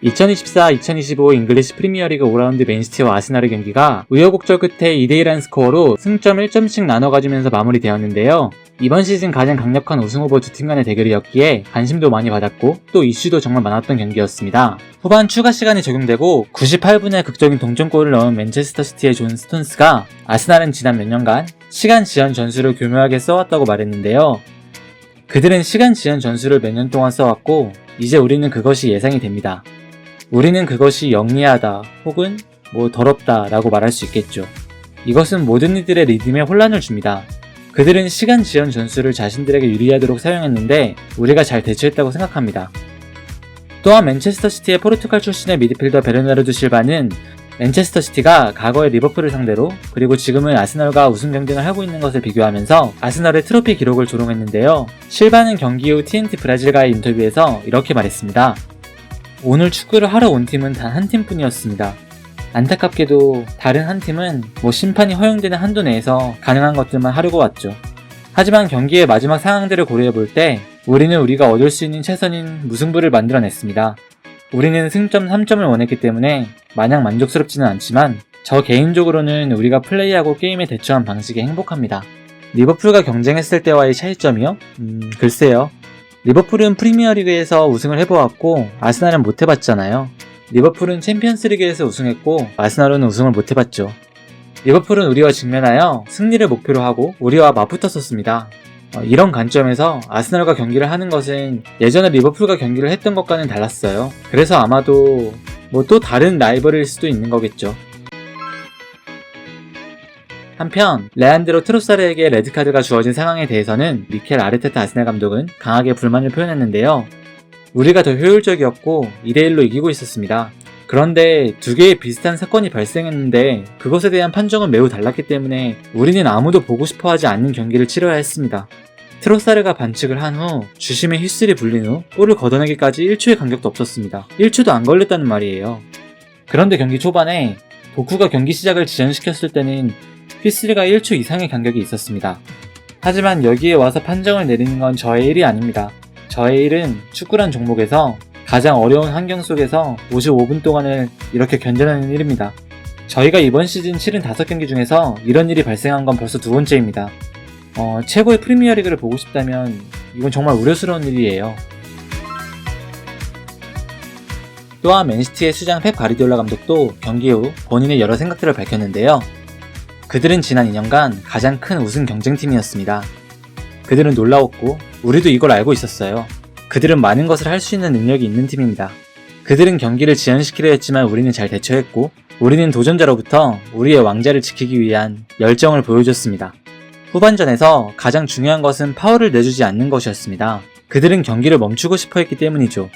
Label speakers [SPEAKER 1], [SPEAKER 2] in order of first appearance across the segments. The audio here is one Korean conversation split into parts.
[SPEAKER 1] 2024-2025 잉글리시 프리미어리그 5라운드 맨시티와 아스날의 경기가 우여곡절 끝에 2대1한 스코어로 승점 1점씩 나눠 가지면서 마무리되었는데요. 이번 시즌 가장 강력한 우승 후보 두 팀 간의 대결이었기에 관심도 많이 받았고 또 이슈도 정말 많았던 경기였습니다. 후반 추가 시간이 적용되고 98분에 극적인 동점골을 넣은 맨체스터 시티의 존 스톤스가 아스날은 지난 몇 년간 시간 지연 전술을 교묘하게 써왔다고 말했는데요. 그들은 시간 지연 전술을 몇 년 동안 써왔고 이제 우리는 그것이 예상이 됩니다. 우리는 그것이 영리하다 혹은 더럽다 라고 말할 수 있겠죠. 이것은 모든 이들의 리듬에 혼란을 줍니다. 그들은 시간 지연 전술을 자신들에게 유리하도록 사용했는데 우리가 잘 대처했다고 생각합니다. 또한 맨체스터 시티의 포르투갈 출신의 미드필더 베르나르도 실바는 맨체스터 시티가 과거에 리버풀을 상대로 그리고 지금은 아스널과 우승 경쟁을 하고 있는 것을 비교하면서 아스널의 트로피 기록을 조롱했는데요. 실바는 경기 후 TNT 브라질과의 인터뷰에서 이렇게 말했습니다. 오늘 축구를 하러 온 팀은 단 한 팀뿐이었습니다. 안타깝게도 다른 한 팀은 심판이 허용되는 한도 내에서 가능한 것들만 하려고 왔죠. 하지만 경기의 마지막 상황들을 고려해볼 때 우리는 우리가 얻을 수 있는 최선인 무승부를 만들어냈습니다. 우리는 승점 3점을 원했기 때문에 마냥 만족스럽지는 않지만 저 개인적으로는 우리가 플레이하고 게임에 대처한 방식에 행복합니다. 리버풀과 경쟁했을 때와의 차이점이요? 글쎄요. 리버풀은 프리미어리그에서 우승을 해보았고 아스날은 못 해봤잖아요. 리버풀은 챔피언스리그에서 우승했고 아스날은 우승을 못 해봤죠. 리버풀은 우리와 직면하여 승리를 목표로 하고 우리와 맞붙었었습니다. 이런 관점에서 아스날과 경기를 하는 것은 예전에 리버풀과 경기를 했던 것과는 달랐어요. 그래서 아마도 또 다른 라이벌일 수도 있는 거겠죠. 한편 레안드로 트로사르에게 레드카드가 주어진 상황에 대해서는 미켈 아르테타 아스날 감독은 강하게 불만을 표현했는데요. 우리가 더 효율적이었고 2대1로 이기고 있었습니다. 그런데 두 개의 비슷한 사건이 발생했는데 그것에 대한 판정은 매우 달랐기 때문에 우리는 아무도 보고 싶어하지 않는 경기를 치러야 했습니다. 트로사르가 반칙을 한 후 주심의 휘슬이 불린 후 골을 걷어내기까지 1초의 간격도 없었습니다. 1초도 안 걸렸다는 말이에요. 그런데 경기 초반에 도쿠가 경기 시작을 지연시켰을 때는 휘슬가 1초 이상의 간격이 있었습니다. 하지만 여기에 와서 판정을 내리는 건 저의 일이 아닙니다. 저의 일은 축구란 종목에서 가장 어려운 환경 속에서 55분 동안을 이렇게 견뎌내는 일입니다. 저희가 이번 시즌 75경기 중에서 이런 일이 발생한 건 벌써 두 번째입니다. 최고의 프리미어리그를 보고 싶다면 이건 정말 우려스러운 일이에요. 또한 맨시티의 수장 펩 가르디올라 감독도 경기 후 본인의 여러 생각들을 밝혔는데요. 그들은 지난 2년간 가장 큰 우승 경쟁팀이었습니다. 그들은 놀라웠고 우리도 이걸 알고 있었어요. 그들은 많은 것을 할 수 있는 능력이 있는 팀입니다. 그들은 경기를 지연시키려 했지만 우리는 잘 대처했고 우리는 도전자로부터 우리의 왕자를 지키기 위한 열정을 보여줬습니다. 후반전에서 가장 중요한 것은 파울을 내주지 않는 것이었습니다. 그들은 경기를 멈추고 싶어 했기 때문이죠.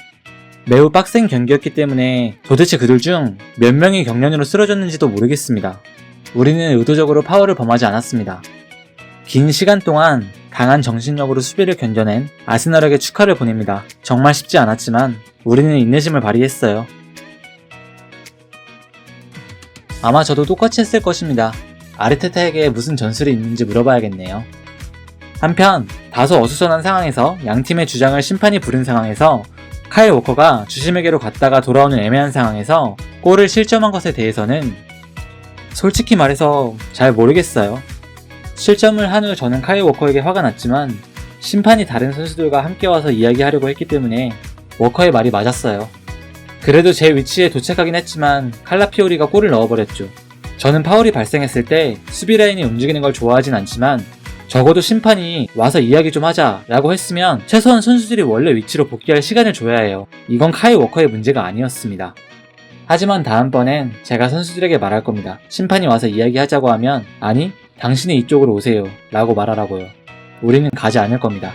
[SPEAKER 1] 매우 빡센 경기였기 때문에 도대체 그들 중 몇 명이 경련으로 쓰러졌는지도 모르겠습니다. 우리는 의도적으로 파울을 범하지 않았습니다. 긴 시간 동안 강한 정신력으로 수비를 견뎌낸 아스날에게 축하를 보냅니다. 정말 쉽지 않았지만 우리는 인내심을 발휘했어요. 아마 저도 똑같이 했을 것입니다. 아르테타에게 무슨 전술이 있는지 물어봐야겠네요. 한편 다소 어수선한 상황에서 양팀의 주장을 심판이 부른 상황에서 카일 워커가 주심에게로 갔다가 돌아오는 애매한 상황에서 골을 실점한 것에 대해서는 솔직히 말해서 잘 모르겠어요. 실점을 한 후 저는 카일 워커에게 화가 났지만 심판이 다른 선수들과 함께 와서 이야기하려고 했기 때문에 워커의 말이 맞았어요. 그래도 제 위치에 도착하긴 했지만 칼라피오리가 골을 넣어버렸죠. 저는 파울이 발생했을 때 수비 라인이 움직이는 걸 좋아하진 않지만 적어도 심판이 와서 이야기 좀 하자 라고 했으면 최소한 선수들이 원래 위치로 복귀할 시간을 줘야 해요. 이건 카일 워커의 문제가 아니었습니다. 하지만 다음번엔 제가 선수들에게 말할 겁니다. 심판이 와서 이야기하자고 하면 아니 당신이 이쪽으로 오세요 라고 말하라고요. 우리는 가지 않을 겁니다.